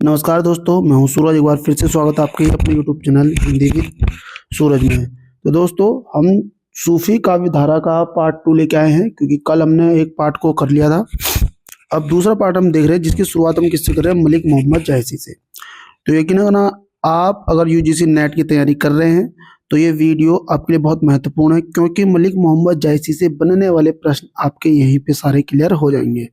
नमस्कार दोस्तों, मैं हूं सूरज। एक बार फिर से स्वागत है आपके अपने यूट्यूब चैनल हिंदी विद सूरज में। तो दोस्तों, हम सूफी काव्य धारा का पार्ट 2 लेके आए हैं, क्योंकि कल हमने एक पार्ट को कर लिया था। अब दूसरा पार्ट हम देख रहे हैं, जिसकी शुरुआत हम किससे कर रहे हैं? मलिक मोहम्मद जायसी से। तो यकीन ना, आप अगर यूजीसी नेट की तैयारी कर रहे हैं तो ये वीडियो आपके लिए बहुत महत्वपूर्ण है, क्योंकि मलिक मोहम्मद जायसी से बनने वाले प्रश्न आपके यहीं पे सारे क्लियर हो जाएंगे।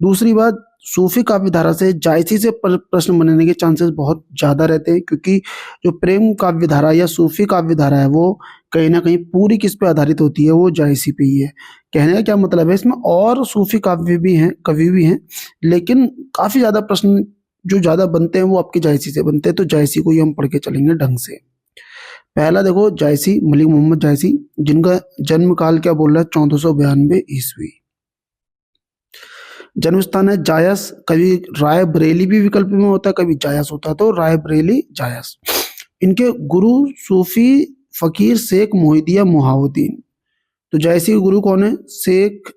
दूसरी बात, सूफी काव्य धारा से जायसी से प्रश्न बनने के चांसेस बहुत ज्यादा रहते हैं, क्योंकि जो प्रेम काव्य धारा या सूफी काव्य धारा है वो कहीं ना कहीं पूरी किस पे आधारित होती है? वो जायसी पे ही है। कहने का क्या मतलब है, इसमें और सूफी काव्य भी हैं, कवि भी हैं, लेकिन काफी ज्यादा प्रश्न जो ज्यादा बनते हैं वो आपके जायसी से बनते हैं। तो जायसी को ही हम पढ़ के चलेंगे ढंग से। पहला देखो, जायसी, मलिक मोहम्मद जायसी, जिनका जन्म काल क्या बोल रहा है? 1492 ईस्वी। जन्म स्थान है जायस। कभी राय बरेली भी विकल्प में होता है, कभी जायस होता है, तो राय बरेली जायस। इनके गुरु सूफी फकीर शेख मोहिदिया मुहाउद्दीन। तो जायसी के गुरु कौन है? शेख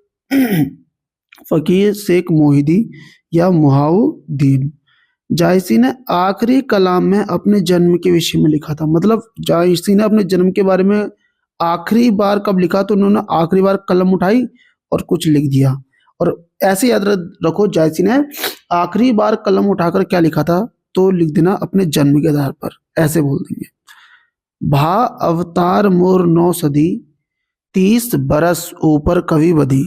फकीर शेख मोहिदी या मुहाउद्दीन। जायसी ने आखिरी कलाम में अपने जन्म के विषय में लिखा था। मतलब जायसी ने अपने जन्म के बारे में आखिरी बार कब लिखा? तो उन्होंने आखिरी बार कलम उठाई और कुछ लिख दिया। और ऐसे याद रखो, जायसी ने आखिरी बार कलम उठाकर क्या लिखा था? तो लिख देना अपने जन्म के आधार पर, ऐसे बोल देंगे। भा अवतार मोर 9 सदी, 30 बरस ऊपर कवि बधी।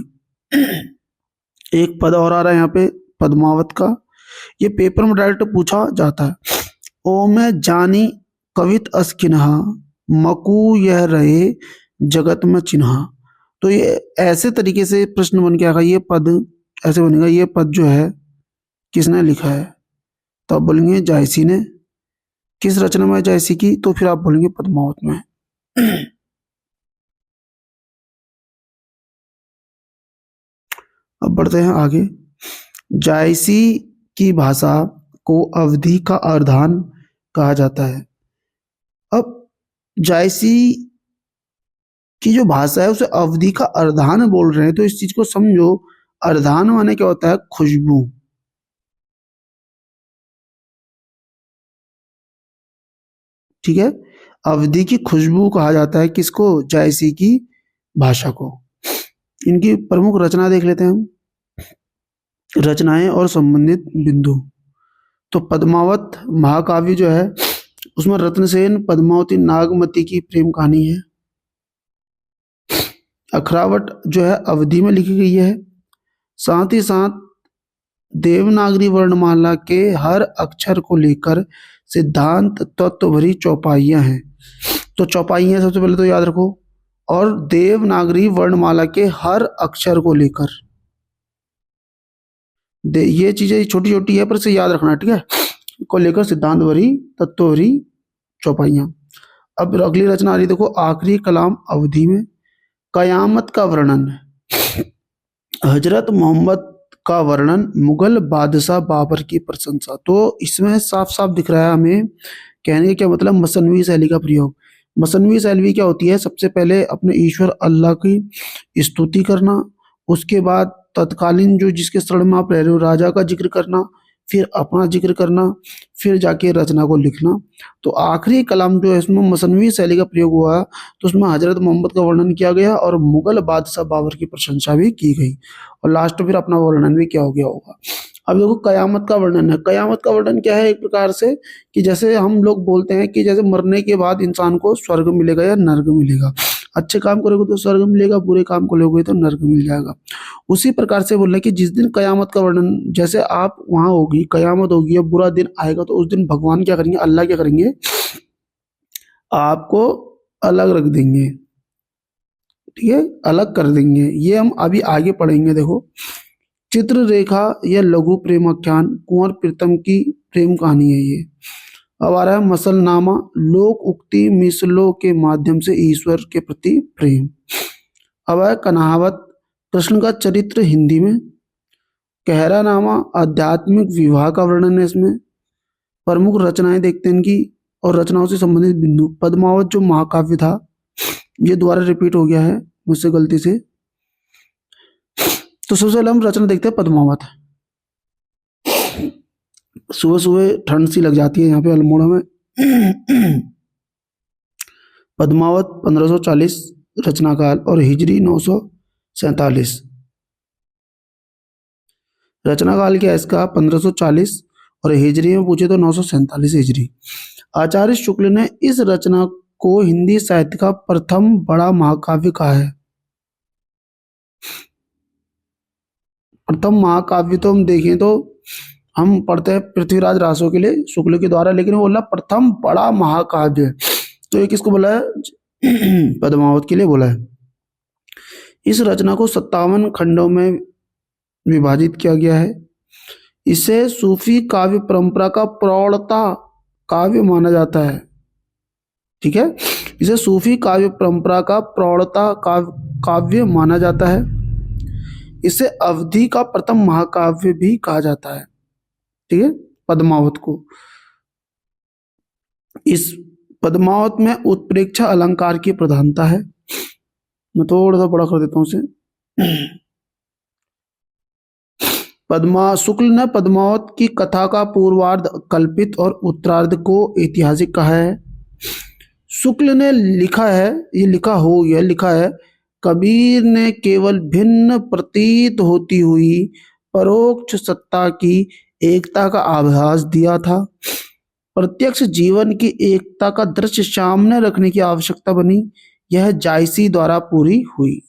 एक पद और आ रहा है यहाँ पे, पद्मावत का। ये पेपर में डायरेक्ट पूछा जाता है। ओ मैं जानी कवित अस्किन्हा, मकू यह रहे जगत में चिन्हा। तो ये ऐसे तरीके से प्रश्न बन के आएगा। ये पद ऐसे बनेगा, ये पद जो है किसने लिखा है? तो आप बोलेंगे जायसी ने। किस रचना में है जायसी की? तो फिर आप बोलेंगे पद्मावत में। अब बढ़ते हैं आगे। जायसी की भाषा को अवधि का अर्धान कहा जाता है। अब जायसी की जो भाषा है उसे अवधि का अर्धान बोल रहे हैं, तो इस चीज को समझो। अर्धान माने क्या होता है? खुशबू। ठीक है, अवधि की खुशबू कहा जाता है किसको? जायसी की भाषा को। इनकी प्रमुख रचना देख लेते हैं हम, रचनाएं और संबंधित बिंदु। तो पद्मावत महाकाव्य जो है उसमें रत्नसेन पद्मावती नागमती की प्रेम कहानी है। अखरावट जो है अवधि में लिखी गई है। साथ ही साथ देवनागरी वर्णमाला के हर अक्षर को लेकर सिद्धांत तत्व भरी चौपाइयां हैं। तो चौपाइयां सबसे पहले तो याद रखो। और देवनागरी वर्णमाला के हर अक्षर को लेकर, ये चीजें छोटी छोटी है पर इसे याद रखना, ठीक है? को लेकर सिद्धांत भरी तत्व भरी चौपाइयां। अब अगली रचना आ रही, देखो, आखिरी कलाम अवधि में। कयामत का वर्णन, हजरत मोहम्मद का वर्णन, मुगल बादशाह बाबर की प्रशंसा। तो इसमें साफ साफ दिख रहा है हमें, कहने का क्या मतलब? मसनवी शैली का प्रयोग। मसनवी शैली क्या होती है? सबसे पहले अपने ईश्वर अल्लाह की स्तुति करना, उसके बाद तत्कालीन जो जिसके शरण में आप रह रहे हो राजा का जिक्र करना, फिर अपना जिक्र करना, फिर जाके रचना को लिखना। तो आखिरी कलाम जो है इसमें मसनवी शैली का प्रयोग हुआ, तो उसमें हजरत मोहम्मद का वर्णन किया गया और मुगल बादशाह बाबर की प्रशंसा भी की गई, और लास्ट में फिर अपना वर्णन भी क्या हो गया होगा। अब देखो, कयामत का वर्णन है। कयामत का वर्णन क्या है? एक प्रकार से कि जैसे हम लोग बोलते हैं कि जैसे मरने के बाद इंसान को स्वर्ग मिलेगा या नर्क मिलेगा। अच्छे काम करोगे तो स्वर्ग मिलेगा, बुरे काम करोगे तो नर्क मिल जाएगा। उसी प्रकार से बोल रहे हैं कि जिस दिन कयामत का वर्णन, जैसे आप वहां होगी, कयामत होगी, अब बुरा दिन आएगा, तो उस दिन भगवान क्या करेंगे? अल्लाह क्या करेंगे? आपको अलग रख देंगे, ठीक है? अलग कर देंगे। ये हम अभी आगे पढ़ेंगे। देखो, चित्ररेखा या लघु प्रेमाख्यान, कुंवर प्रीतम की प्रेम कहानी है ये। अब आ रहा है मसलनामा, लोक उक्ति मिसलों के माध्यम से ईश्वर के प्रति प्रेम। अब है कन्हावत, कृष्ण का चरित्र हिंदी में। कहरा नामा, आध्यात्मिक विवाह का वर्णन है इसमें। प्रमुख रचनाएं देखते हैं इनकी और रचनाओं से संबंधित बिंदु। पद्मावत जो महाकाव्य था, ये दोबारा रिपीट हो गया है मुझसे गलती से। तो सबसे पहले हम रचना देखते हैं पद्मावत। सुबह सुबह ठंड सी लग जाती है यहाँ पे अल्मोड़ा में। पद्मावत 1540 रचना काल और हिजरी 947। रचना काल क्या है इसका 1540 और हिजरी में पूछे तो 947 हिजरी। आचार्य शुक्ल ने इस रचना को हिंदी साहित्य का प्रथम बड़ा महाकाव्य कहा है। प्रथम महाकाव्य तो हम देखें तो हम पढ़ते हैं पृथ्वीराज रासो के लिए शुक्ल के द्वारा, लेकिन वो बोला प्रथम बड़ा महाकाव्य, तो ये किसको बोला है? पद्मावत के लिए बोला है। इस रचना को 57 खंडों में विभाजित किया गया है। इसे सूफी काव्य परंपरा का प्रौढ़ता काव्य माना जाता है। ठीक है, इसे सूफी काव्य परंपरा का प्रौढ़ता काव्य माना जाता है। इसे अवधि का प्रथम महाकाव्य भी कहा जाता है। ठीक है, पद्मावत को। इस पद्मावत में उत्प्रेक्षा अलंकार की प्रधानता है। मैं थोड़ा सा बड़ा कर देता हूं उसे। शुक्ल ने पद्मावत की कथा का पूर्वार्ध कल्पित और उत्तरार्ध को ऐतिहासिक कहा है। शुक्ल ने लिखा है, ये लिखा है, कबीर ने केवल भिन्न प्रतीत होती हुई परोक्ष सत्ता की एकता का आभास दिया था। प्रत्यक्ष जीवन की एकता का दृश्य सामने रखने की आवश्यकता बनी, यह जायसी द्वारा पूरी हुई।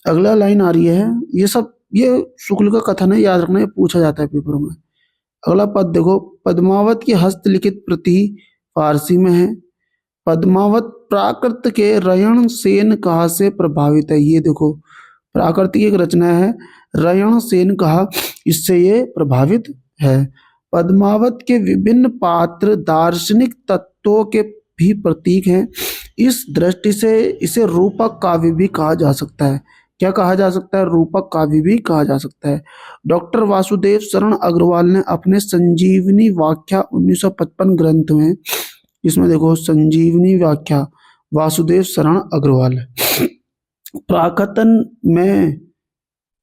अगला लाइन आ रही है, ये शुक्ल का कथन है, याद रखना, ये पूछा जाता है पेपरों में। अगला पद देखो, पद्मावत की हस्तलिखित प्रति फारसी में है। पद्मावत प्राकृत के रयण सेन कहा से प्रभावित है। ये देखो, प्राकृत की एक रचना है, रयण सेन कहा, इससे ये प्रभावित है। पद्मावत के विभिन्न पात्र दार्शनिक तत्वों के भी प्रतीक हैं। इस दृष्टि से इसे रूपक काव्य भी कहा जा सकता है। क्या कहा जा सकता है? रूपक काव्य भी कहा जा सकता है। डॉक्टर वासुदेव शरण अग्रवाल ने अपने संजीवनी व्याख्या 1955 ग्रंथ में, इसमें देखो संजीवनी व्याख्या वासुदेव शरण अग्रवाल।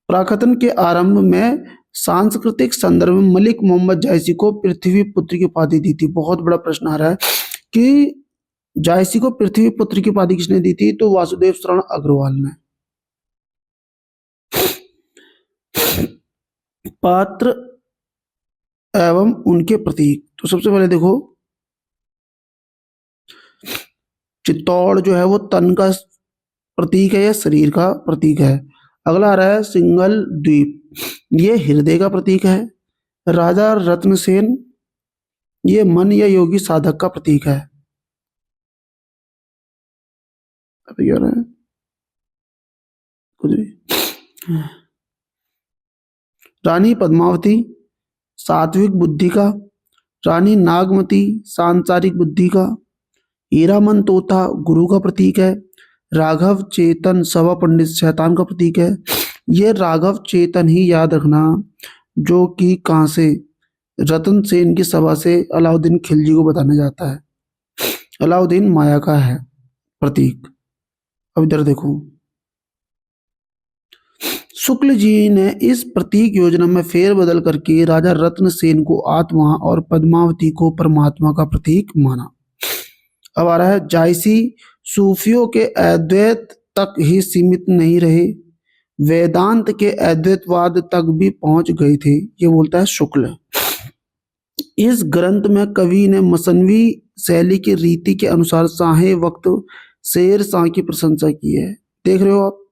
प्राकतन के आरंभ में सांस्कृतिक संदर्भ में मलिक मोहम्मद जायसी को पृथ्वी पुत्र की उपाधि दी थी। बहुत बड़ा प्रश्न आ रहा है कि जायसी को पृथ्वी पुत्र की उपाधि किसने दी थी? तो वासुदेव शरण अग्रवाल ने। पात्र एवं उनके प्रतीक, तो सबसे पहले देखो चित्तौड़ जो है वो तन का प्रतीक है या शरीर का प्रतीक है। अगला आ रहा है सिंगल द्वीप, ये हृदय का प्रतीक है। राजा रत्नसेन, ये मन या योगी साधक का प्रतीक है। अभी क्या रहा है कुछ भी। रानी पद्मावती सात्विक बुद्धि का, रानी नागमती सांसारिक बुद्धि का, हीरामन तोता गुरु का प्रतीक है। राघव चेतन सवा पंडित शैतान का प्रतीक है। ये राघव चेतन ही याद रखना, जो कि कहाँ से? रतन सेन की सभा से अलाउद्दीन खिलजी को बताने जाता है। अलाउद्दीन माया का है प्रतीक। अब इधर देखो, शुक्ल जी ने इस प्रतीक योजना में फेरबदल करके राजा रत्न सेन को आत्मा और पद्मावती को परमात्मा का प्रतीक माना। अब आ रहा है जायसी सूफियों के अद्वैत तक ही सीमित नहीं रहे, वेदांत के अद्वैतवाद तक भी पहुंच गए थे, ये बोलता है शुक्ल। इस ग्रंथ में कवि ने मसनवी शैली की रीति के अनुसार शाहे वक्त शेर शाह की प्रशंसा की है। देख रहे हो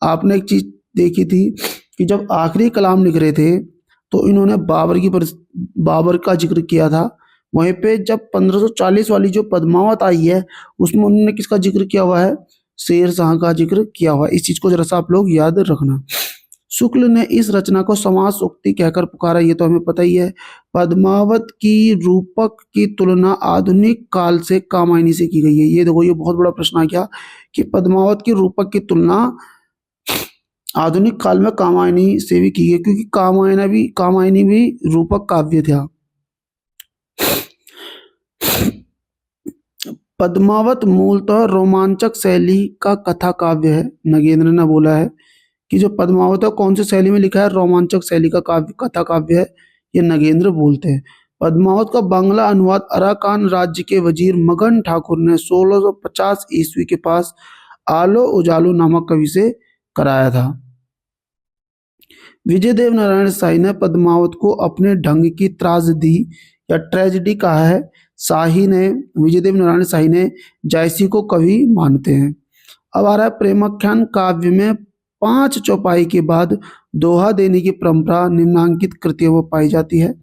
आपने एक चीज देखी थी कि जब आखिरी कलाम लिख रहे थे तो इन्होंने बाबर का जिक्र किया था। वहीं पे जब 1540 वाली जो पद्मावत आई है उसमें उन्होंने किसका जिक्र किया हुआ है? शेर शाह का जिक्र किया हुआ है। इस चीज को जरा सा आप लोग याद रखना। शुक्ल ने इस रचना को समास उक्ति कहकर पुकारा, ये तो हमें पता ही है। पद्मावत की रूपक की तुलना आधुनिक काल से कामायनी से की गई है। ये देखो, ये बहुत बड़ा प्रश्न आ गया कि पद्मावत की रूपक की तुलना आधुनिक काल में कामायनी से भी की गई, क्योंकि कामायनी भी रूपक काव्य था। पद्मावत मूलतः रोमांचक शैली का कथा काव्य है। नगेंद्र ने बोला है कि जो पद्मावत है कौन सी शैली में लिखा है? रोमांचक शैली का काव्य, कथा काव्य है। ये नगेंद्र बोलते हैं। पद्मावत का बांग्ला अनुवाद अराकान राज्य के वजीर मगन ठाकुर ने 1650 ईस्वी के पास आलो उजालो नामक कवि से कराया था। विजय देव नारायण शाही ने पद्मावत को अपने ढंग की त्रासदी या ट्रेजेडी कहा है। विजय देव नारायण शाही ने जायसी को कवि मानते हैं। अब आ रहा है प्रेमाख्यान काव्य में 5 चौपाई के बाद दोहा देने की परंपरा निम्नांकित कृतियों में पाई जाती है,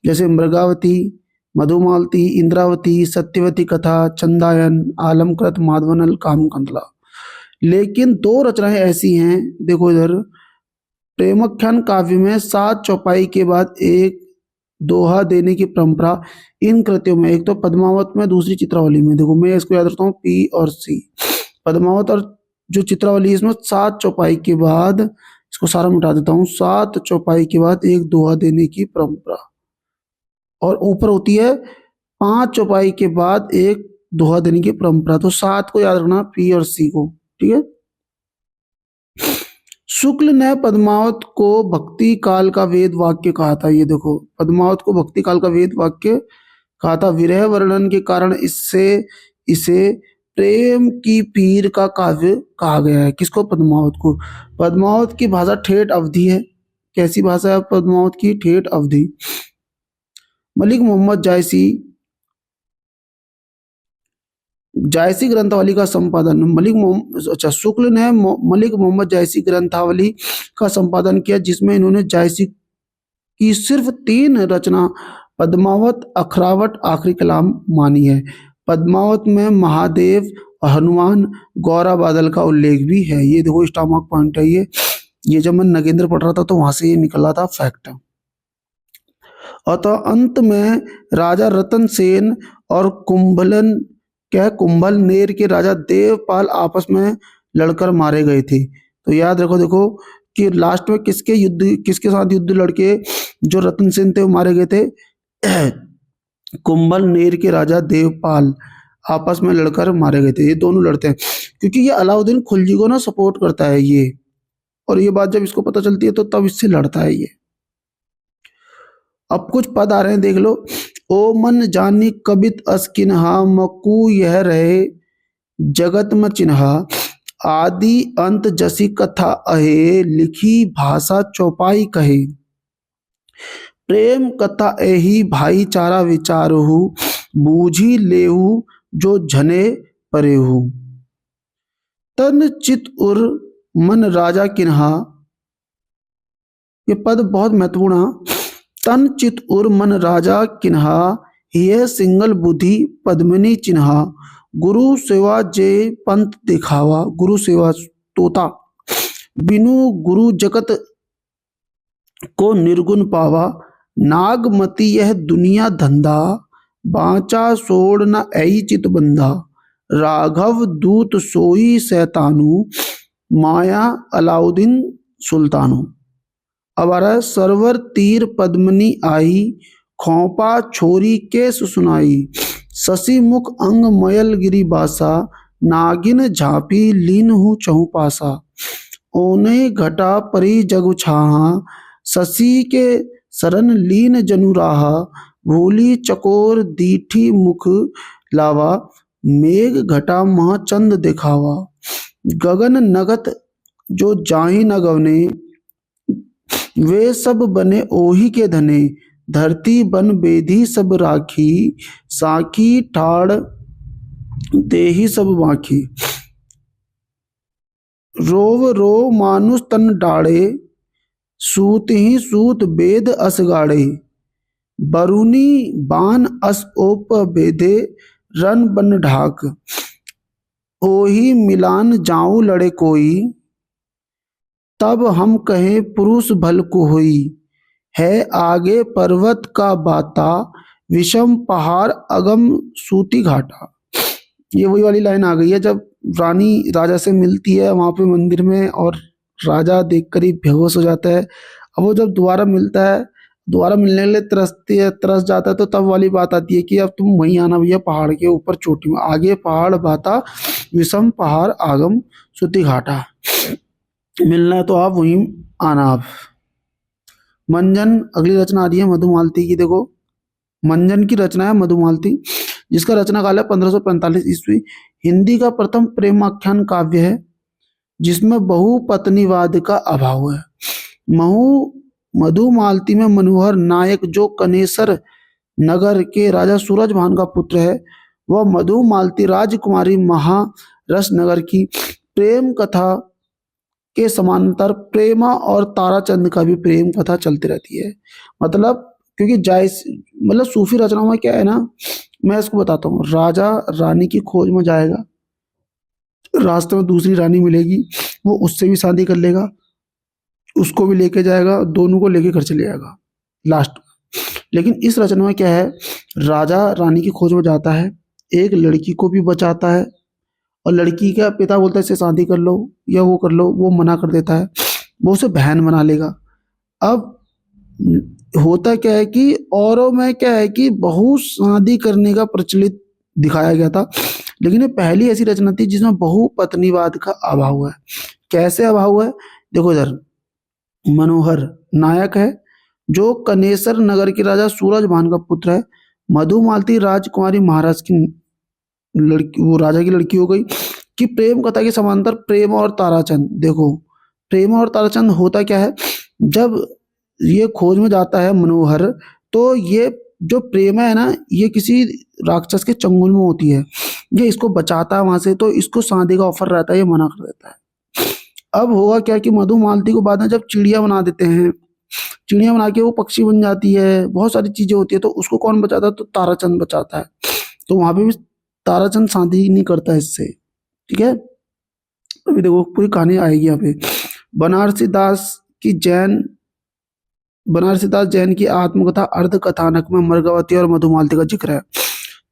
जैसे मृगावती, मधुमालती, इंद्रावती, सत्यवती कथा, चंदायन, आलमकृत, माधवनल, कामकंतला। लेकिन 2 रचनाएं ऐसी हैं, देखो इधर, प्रेमाख्यान काव्य में 7 चौपाई के बाद एक दोहा देने की परंपरा इन कृतियों में, एक तो पद्मावत में, दूसरी चित्रावली में। देखो मैं इसको याद रखता हूँ पी और सी। पद्मावत और जो चित्रावली इसमें 7 चौपाई के बाद, इसको सारा मिटा देता हूँ, 7 चौपाई के बाद एक दोहा देने की परंपरा, और ऊपर होती है 5 चौपाई के बाद एक दोहा देने की परंपरा। तो 7 को याद रखना, पी और सी को, ठीक है। शुक्ल ने पद्मावत को भक्ति काल का वेद वाक्य कहा था। ये देखो, पद्मावत को भक्ति काल का वेद वाक्य कहा था। विरह वर्णन के कारण इसे प्रेम की पीर का काव्य कहा गया है। किसको? पद्मावत को। पद्मावत की भाषा ठेठ अवधी है। कैसी भाषा है पद्मावत की? ठेठ अवधी। मलिक मोहम्मद जायसी ग्रंथावली का संपादन शुक्ल ने मलिक मोहम्मद जायसी ग्रंथावली का संपादन किया, जिसमें इन्होंने जायसी की सिर्फ 3 रचना पद्मावत, अखरावट, आखिरी कलाम मानी है। पद्मावत में महादेव और हनुमान, गौरा बादल का उल्लेख भी है। ये देखो स्टॉमक पॉइंट है ये जब मैं नगेंद्र पढ़ रहा था तो वहां से ये निकला था फैक्ट। अतः अंत में राजा रतन सेन और कुंभल नेर के राजा देवपाल आपस में लड़कर मारे गए थे। तो याद रखो, देखो कि लास्ट में किसके साथ युद्ध लड़के जो रतन सेन थे वो मारे गए थे? कुंभल नेर के राजा देवपाल आपस में लड़कर मारे गए थे। ये दोनों लड़ते हैं क्योंकि ये अलाउद्दीन खिलजी को ना सपोर्ट करता है ये, और ये बात जब इसको पता चलती है तो तब इससे लड़ता है ये। अब कुछ पद आ रहे हैं, देख लो। ओ मन जानी कबित अस किन्हा, मकू यह रहे जगत में चिन्हा, आदि अंत जसी कथा अहे, लिखी भाषा चौपाई कहे, प्रेम कथा एही भाईचारा विचारहु, बूझी लेहु जो झने परेहु। तन चित उर मन राजा किन्हा, ये पद बहुत महत्वपूर्ण है। तन चित उर मन राजा किन्हा, यह सिंगल बुद्धि पद्मिनी चिन्हा, गुरु सेवा जे पंथ दिखावा, गुरु सेवा तोता, बिनु गुरु जगत को निर्गुण पावा, नागमती यह दुनिया धंधा, बाचा सोड़ न ऐ चित बंधा, राघव दूत सोई सैतानु, माया अलाउद्दीन सुल्तानु। अब आ रहा है सरवर तीर पद्मनी आई, खोपा छोरी केस सुनाई, शशि मुख अंग मयल गिरी बासा, नागिन झांपी लीन हूँ चहुपासा, ओने घटा परी जग छाहा, शशि के शरण लीन जनु राहा, भूली चकोर दीठी मुख लावा, मेघ घटा मह चंद दिखावा, गगन नगत जो जाहि न गवने, वे सब बने ओही के धने, धरती बन बेधी सब राखी, साखी ठाड़ देही सब बाखी, रोव रो मानुष तन डाड़े, सूत ही सूत वेद अस गाड़े, बरुनी बान अस ओप बेधे, रन बन ढाक, ओही मिलान जाऊं लड़े कोई, तब हम कहें पुरुष भल को होई, है आगे पर्वत का बाता, विषम पहाड़ अगम सूती घाटा। ये वही वाली लाइन आ गई है जब रानी राजा से मिलती है वहां पे मंदिर में, और राजा देखकर ही बेहोश हो जाता है। अब वो जब दोबारा मिलता है, दोबारा मिलने के लिए तरस जाता है, तो तब वाली बात आती है कि अब तुम वहीं आना भैया, पहाड़ के ऊपर चोटी में, आगे पहाड़ बाता, विषम पहाड़ आगम सूती घाटा, मिलना है तो आप वहीं आना। आप मंजन, अगली रचना आ रही है मधुमालती की, देखो मंजन की रचना है मधुमालती, जिसका रचना काल है 1545 ईस्वी। हिंदी का प्रथम प्रेमाख्यान काव्य है जिसमें बहुपत्नीवाद का अभाव है। महु मधुमालती में मनोहर नायक, जो कनेसर नगर के राजा सूरजभान का पुत्र है, वह मधुमालती राजकुमारी महारस नगर की प्रेम कथा के समांतर प्रेमा और ताराचंद का भी प्रेम कथा चलती रहती है। मतलब क्योंकि जायस मतलब सूफी रचनाओं में क्या है ना, मैं इसको बताता हूँ। राजा रानी की खोज में जाएगा, रास्ते में दूसरी रानी मिलेगी, वो उससे भी शादी कर लेगा, उसको भी लेके जाएगा, दोनों को लेके घर चले जाएगा लास्ट में। लेकिन इस रचना में क्या है, राजा रानी की खोज में जाता है, एक लड़की को भी बचाता है, और लड़की का पिता बोलता है इससे शादी कर लो या वो कर लो, वो मना कर देता है, वो उसे बहन बना लेगा। अब होता क्या है कि औरों में क्या है कि बहु शादी करने का प्रचलित दिखाया गया था, लेकिन ये पहली ऐसी रचना थी जिसमें बहुपत्नीवाद का अभाव है। कैसे अभाव है, देखो इधर मनोहर नायक है, जो कनेसर नगर के राजा सूरजभान का पुत्र है। मधुमालती राजकुमारी महाराज की लड़की, वो राजा की लड़की हो गई। कि प्रेम कथा के समांतर प्रेम और ताराचंद, देखो प्रेम और ताराचंद होता क्या है, जब ये खोज में जाता है मनोहर, तो ये जो प्रेम है ना, ये किसी राक्षस के चंगुल में होती है, ये इसको बचाता है वहां से, तो इसको शादी का ऑफर रहता है, ये मना कर देता है। अब होगा क्या कि मधुमालती को बाद में जब चिड़िया बना देते हैं, चिड़िया बना के वो पक्षी बन जाती है, बहुत सारी चीजें होती है, तो उसको कौन बचाता है, तो ताराचंद बचाता है। तो वहां पे भी ताराचंद शादी नहीं करता है इससे, ठीक है। अभी देखो पूरी कहानी आएगी यहाँ पे। बनारसी दास की जैन बनारसी दास जैन की आत्मकथा अर्ध कथानक में मृगावती और मधुमालती का जिक्र है।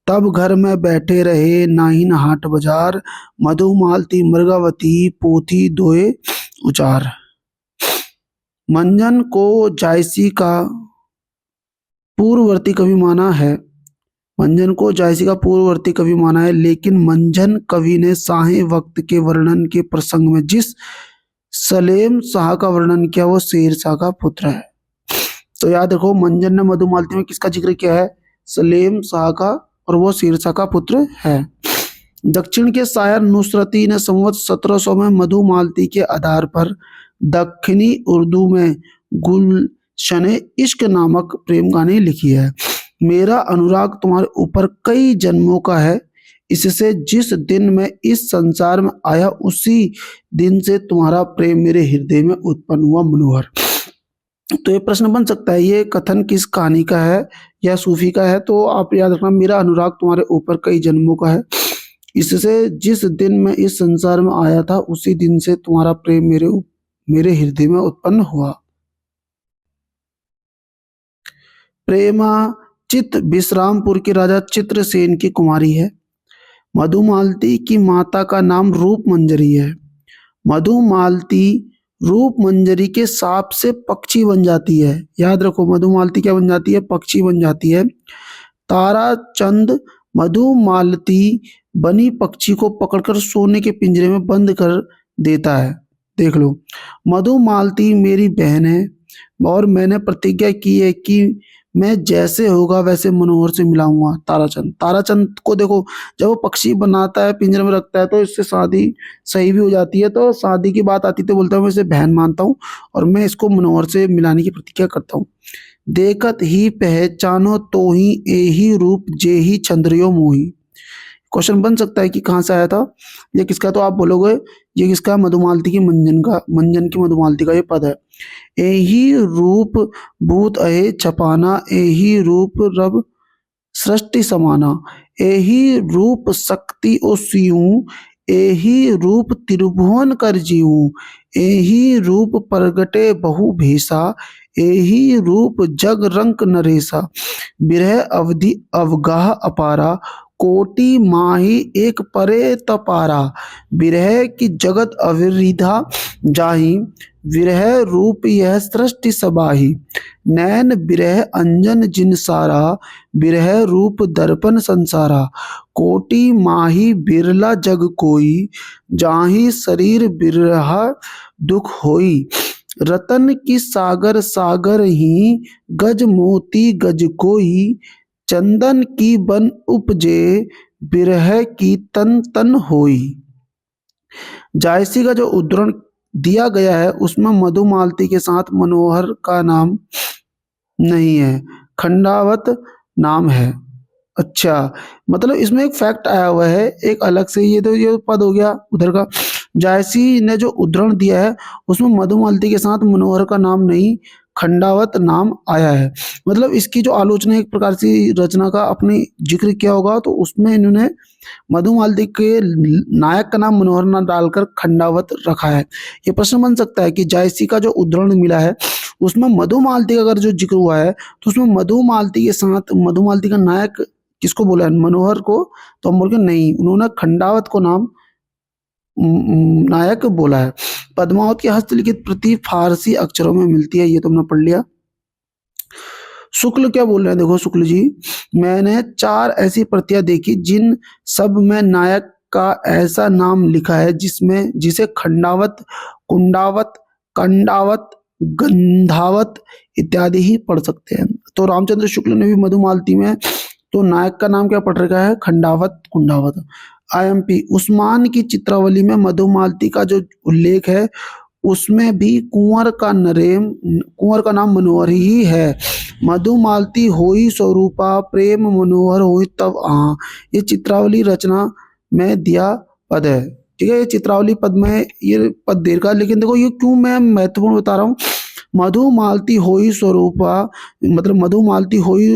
तब घर में बैठे रहे नाहिन हाट बाजार, मधुमालती मृगावती पोथी दोए उचार। मंजन को जायसी का पूर्ववर्ती कवि माना है, मंजन को जायसी का पूर्ववर्ती कवि माना है, लेकिन मंजन कवि ने शाहे वक्त के वर्णन के प्रसंग में जिस सलेम शाह का वर्णन किया वो शेर शाह का पुत्र है। तो याद रखो, मंजन ने मधुमालती में किसका जिक्र किया है, सलेम शाह का, और वो शेर शाह का पुत्र है। दक्षिण के शायर नुसरती ने संवत 1700 में मधुमालती के आधार पर दक्षिणी उर्दू में गुलशने इश्क नामक प्रेम कहानी लिखी है। मेरा अनुराग तुम्हारे ऊपर कई जन्मों का है, इससे जिस दिन मैं इस संसार में आया उसी दिन से तुम्हारा प्रेम मेरे हृदय में उत्पन्न हुआ मनोहर। तो ये प्रश्न बन सकता है, ये कथन किस कहानी का है या सूफी का है, तो आप याद रखना, मेरा अनुराग तुम्हारे ऊपर कई जन्मों का है, इससे जिस दिन मैं इस संसार में आया था उसी दिन से तुम्हारा प्रेम मेरे हृदय में उत्पन्न हुआ। प्रेमा चित विश्रामपुर के राजा चित्रसेन की कुमारी है। मधुमालती की माता का नाम रूपमंजरी है। मधुमालती रूपमंजरी के साप से पक्षी बन जाती है। याद रखो, मधुमालती क्या बन जाती है, पक्षी बन जाती है। ताराचंद मधुमालती बनी पक्षी को पकड़कर सोने के पिंजरे में बंद कर देता है। देख लो, मधुमालती मेरी बहन है और मैंने प्रतिज्ञा की है कि मैं जैसे होगा वैसे मनोहर से मिलाऊंगा। ताराचंद को देखो, जब वो पक्षी बनाता है पिंजरे में रखता है तो इससे शादी सही भी हो जाती है, तो शादी की बात आती तो बोलता है मैं इसे बहन मानता हूँ और मैं इसको मनोहर से मिलाने की प्रतिज्ञा करता हूँ। देखत ही पहचानो तो ही एही रूप जेही चंद्रियो मोही। क्वेश्चन बन सकता है कि कहाँ से आया था, ये किसका, तो आप बोलोगे ये किसका, मधुमालती की मंजन की मधुमालती का ये पद है। एही रूप भूत अहे छपाना, एही रूप रब सृष्टि समाना, एही रूप शक्ति ओ सियूं, एही रूप त्रिभुवन कर जीऊं, एही रूप प्रगटे बहु भेसा, एही रूप जग रंक नरेसा, बिरह अवधि अवगाह अपारा, कोटि माही एक परे तपारा, बिरह की जगत अविरिधा जाही, विरह रूप यह सृष्टि सबाही, नैन बिरह अंजन जिन सारा, बिरह रूप दर्पण संसारा, कोटि माही बिरला जग कोई, जाही शरीर बिरहा दुख होई, रतन की सागर सागर ही, गज मोती गज कोई, चंदन की बन उपजे, बिरह की तन तन होई। जायसी का जो उद्धरण दिया गया है उसमें मधुमालती के साथ मनोहर का नाम नहीं है, खंडावत नाम है। अच्छा, मतलब इसमें एक फैक्ट आया हुआ है एक अलग से। ये तो ये पद हो गया उधर का। जायसी ने जो उद्धरण दिया है उसमें मधुमालती के साथ मनोहर का नाम नहीं, खंडावत नाम आया है। मतलब इसकी जो आलोचना एक प्रकार से रचना का अपने जिक्र किया होगा तो उसमें इन्होंने मधुमालती के नायक का नाम मनोहर ना डालकर खंडावत रखा है। ये प्रश्न बन सकता है कि जायसी का जो उद्धरण मिला है उसमें मधुमालती का अगर जो जिक्र हुआ है तो उसमें मधुमालती के साथ मधुमालती का नायक किसको बोला है, मनोहर को। तो हम बोल नहीं, उन्होंने खंडावत को नाम नायक बोला है। पद्मावत की हस्तलिखित प्रति फारसी अक्षरों में मिलती है, ये तो हमने पढ़ लिया। शुक्ल क्या बोल रहे हैं, देखो शुक्ल जी, मैंने 4 ऐसी प्रतियां देखी जिन सब में नायक का ऐसा नाम लिखा है जिसमें जिसे खंडावत, कुंडावत, कंडावत, गंधावत इत्यादि ही पढ़ सकते हैं। तो रामचंद्र शुक्ल ने भी मधुमालती में तो नायक का नाम क्या पढ़ रखा है, खंडावत, कुंडावत। आईएमपी, उस्मान की चित्रावली में मधुमालती का जो उल्लेख है उसमें भी कुंवर का नाम मनोहर ही है। मधुमालती होई स्वरूपा, प्रेम मनोहर होई तब आ, ये चित्रावली रचना में दिया पद है। ठीक है, ये चित्रावली पद में ये पद दीर्घ है, लेकिन देखो ये क्यों मैं महत्वपूर्ण बता रहा हूँ। मधुमालती होई स्वरूपा, मतलब मधुमालती होई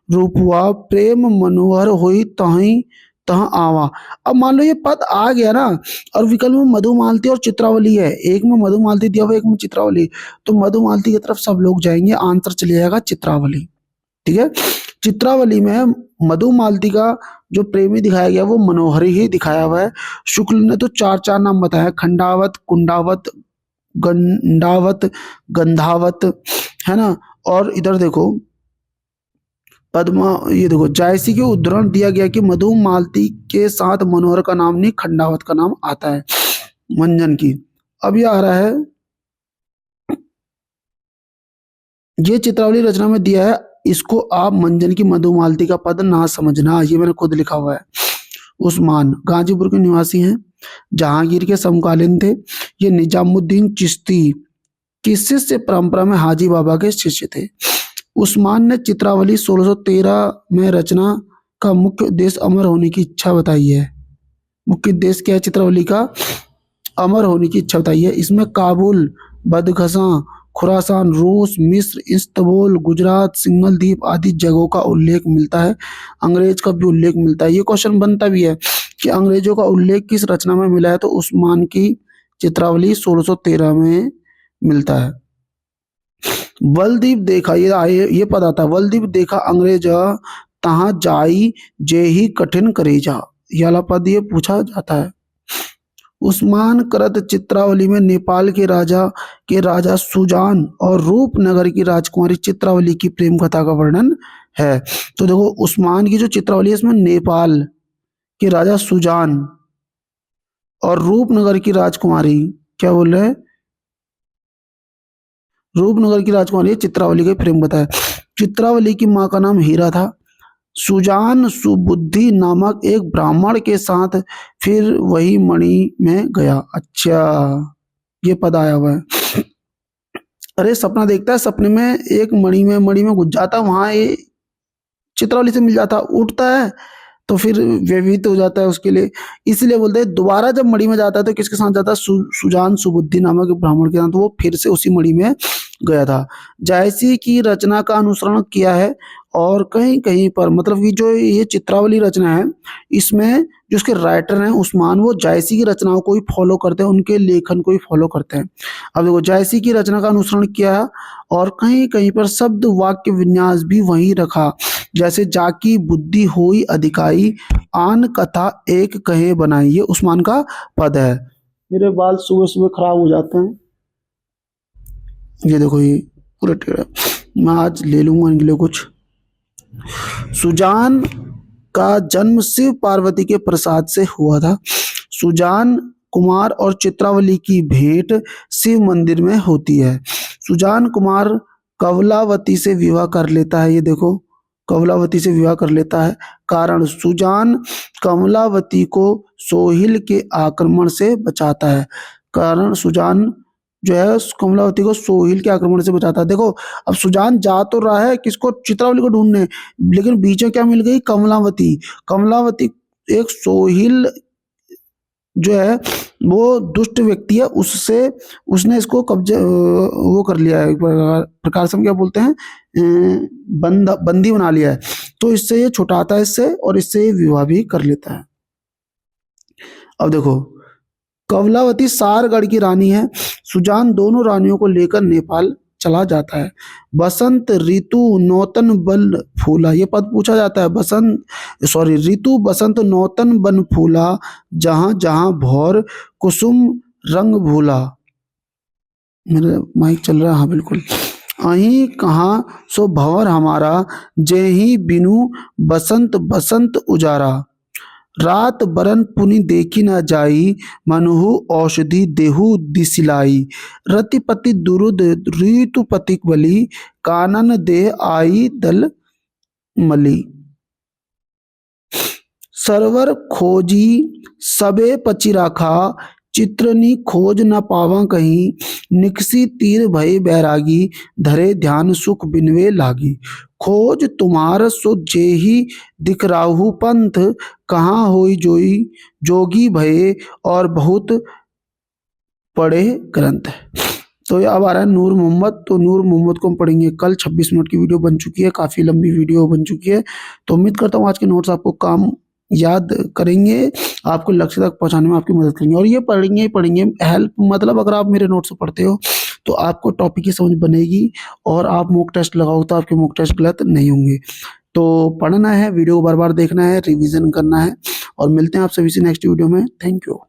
रूपवा, प्रेम मनोहर होई तहीं तहाँ आवा। अब मान लो ये पद आ गया ना और विकल्प में मधुमालती और चित्रावली है, एक में मधुमालती दिया हुआ एक में चित्रावली, तो मधुमालती की तरफ सब लोग जाएंगे, आंसर चले जाएगा चित्रावली। ठीक है, चित्रावली में मधुमालती का जो प्रेमी दिखाया गया वो मनोहर ही दिखाया हुआ है। शुक्ल ने तो 4 नाम बताया, खंडावत, कुंडावत, गंडावत, गंधावत, है ना। और इधर देखो पद्मा, ये देखो जायसी के उद्धरण दिया गया कि मधुमालती के साथ मनोहर का नाम नहीं, खंडावत का नाम आता है मंजन की। अब ये आ रहा है, ये चित्रावली रचना में दिया है, इसको आप मंजन की मधुमालती का पद ना समझना, ये मैंने खुद लिखा हुआ है। उस्मान गाजीपुर के निवासी हैं, जहांगीर के समकालीन थे। ये निजामुद्दीन चिश्ती की शिष्य परंपरा में हाजी बाबा के शिष्य थे। उस्मान ने चित्रावली 1613 में रचना का मुख्य उद्देश्य अमर होने की इच्छा बताई है। मुख्य उद्देश्य क्या है चित्रावली का, अमर होने की इच्छा बताई है। इसमें काबुल, बदखशां, खुरासान, रूस, मिस्र, इस्तंबुल, गुजरात, सिंगल द्वीप आदि जगहों का उल्लेख मिलता है। अंग्रेज का भी उल्लेख मिलता है। ये क्वेश्चन बनता भी है कि अंग्रेजों का उल्लेख किस रचना में मिला है, तो उस्मान की चित्रावली 1613 में मिलता है। बलदीप देखा, ये पद आता है, बलदीप देखा अंग्रेज तहाँ जाई जे ही कठिन करेजा, ये वाला पद ये पूछा जाता है। उस्मान करत चित्रावली में नेपाल के राजा सुजान और रूपनगर की राजकुमारी चित्रावली की प्रेम कथा का वर्णन है। तो देखो उस्मान की जो चित्रावली है इसमें नेपाल के राजा सुजान और रूपनगर की राजकुमारी, क्या बोल रहे हैं, रूपनगर की राजकुमारी चित्रावली के प्रेम कथा है। चित्रावली की माँ का नाम हीरा था। सुजान सुबुद्धि नामक एक ब्राह्मण के साथ फिर वही मणि में गया। अच्छा, ये पद आया हुआ है। अरे सपना देखता है, सपने में एक मणि में घुस जाता, वहां ये चित्रावली से मिल जाता, उठता है तो फिर व्यवहित हो जाता है उसके लिए, इसलिए बोलते हैं दोबारा जब मणि में जाता है तो किसके साथ जाता है, सुजान सुबुद्धि नामक ब्राह्मण के साथ, तो वो फिर से उसी मणि में गया था। जायसी की रचना का अनुसरण किया है और कहीं कहीं पर, मतलब कि जो ये चित्रावली रचना है इसमें जो उसके राइटर हैं उस्मान, वो जायसी की रचनाओं को ही फॉलो करते हैं, उनके लेखन को ही फॉलो करते हैं। अब देखो जायसी की रचना का अनुसरण किया और कहीं कहीं पर शब्द वाक्य विन्यास भी वही रखा, जैसे जाकी बुद्धि होई अधिकाई, आन कथा एक कहे बनाई, ये उस्मान का पद है। मेरे बाल सुबह सुबह खराब हो जाते हैं, ये देखो ये पूरा टेढ़ा, मैं आज ले लूंगा इनके लिए कुछ। सुजान का जन्म शिव पार्वती के प्रसाद से हुआ था। सुजान कुमार और चित्रावली की भेंट शिव मंदिर में होती है। सुजान कुमार कवलावती से विवाह कर लेता है। ये देखो, कमलावती से विवाह कर लेता है। कारण, सुजान कमलावती को सोहिल के आक्रमण से बचाता है। कारण, सुजान जो है कमलावती को सोहिल के आक्रमण से बचाता है। देखो, अब सुजान जा तो रहा है किसको, चित्रावली को ढूंढने, लेकिन बीच में क्या मिल गई, कमलावती। कमलावती एक सोहिल जो है वो दुष्ट व्यक्ति है, उससे उसने इसको कब्जे वो कर लिया है, एक प्रकार से हम क्या बोलते हैं, बंदी बना लिया है। तो इससे ये छुटाता है इससे, और इससे ये विवाह भी कर लेता है। अब देखो, कमलावती सारगढ़ की रानी है। सुजान दोनों रानियों को लेकर नेपाल चला जाता है। बसंत ऋतु नौतन बन फूला, ये पद पूछा जाता है। ऋतु बसंत नौतन बन फूला, जहां जहां भौर कुसुम रंग भूला। मेरा माइक चल रहा है, हाँ बिल्कुल। अहीं कहाँ सो भंवर हमारा, जेहि बिनु बसंत बसंत उजारा। रात बरन पुनि देखी न जाई, मनुहु औषधि देहु दिसिलाई। रतिपति दुरुद ऋतुपतिक बलि, कानन देह आई दल मली। सरवर खोजी सबे पचि राखा, चित्रनी खोज न पावा कहीं। निकसी तीर भय बैरागी, धरे ध्यान सुख बिनवे लागी। खोज तुम्हार सो जेहि दिखराहु पंथ, कहाँ होई जोई जोगी भये, और बहुत पढ़े ग्रंथ। तो ये अब आ रहा है नूर मोहम्मद। तो नूर मोहम्मद को हम पढ़ेंगे कल। 26 मिनट की वीडियो बन चुकी है, काफ़ी लंबी वीडियो बन चुकी है। तो उम्मीद करता हूँ आज के नोट्स आपको काम याद करेंगे, आपको लक्ष्य तक पहुंचाने में आपकी मदद करेंगे। और ये पढ़ेंगे ही पढ़ेंगे, हेल्प मतलब अगर आप मेरे नोट्स पढ़ते हो तो आपको टॉपिक की समझ बनेगी, और आप मॉक टेस्ट लगाओ तो आपके मॉक टेस्ट गलत नहीं होंगे। तो पढ़ना है, वीडियो को बार बार देखना है, रिवीजन करना है, और मिलते हैं आप सभी से नेक्स्ट वीडियो में। Thank you.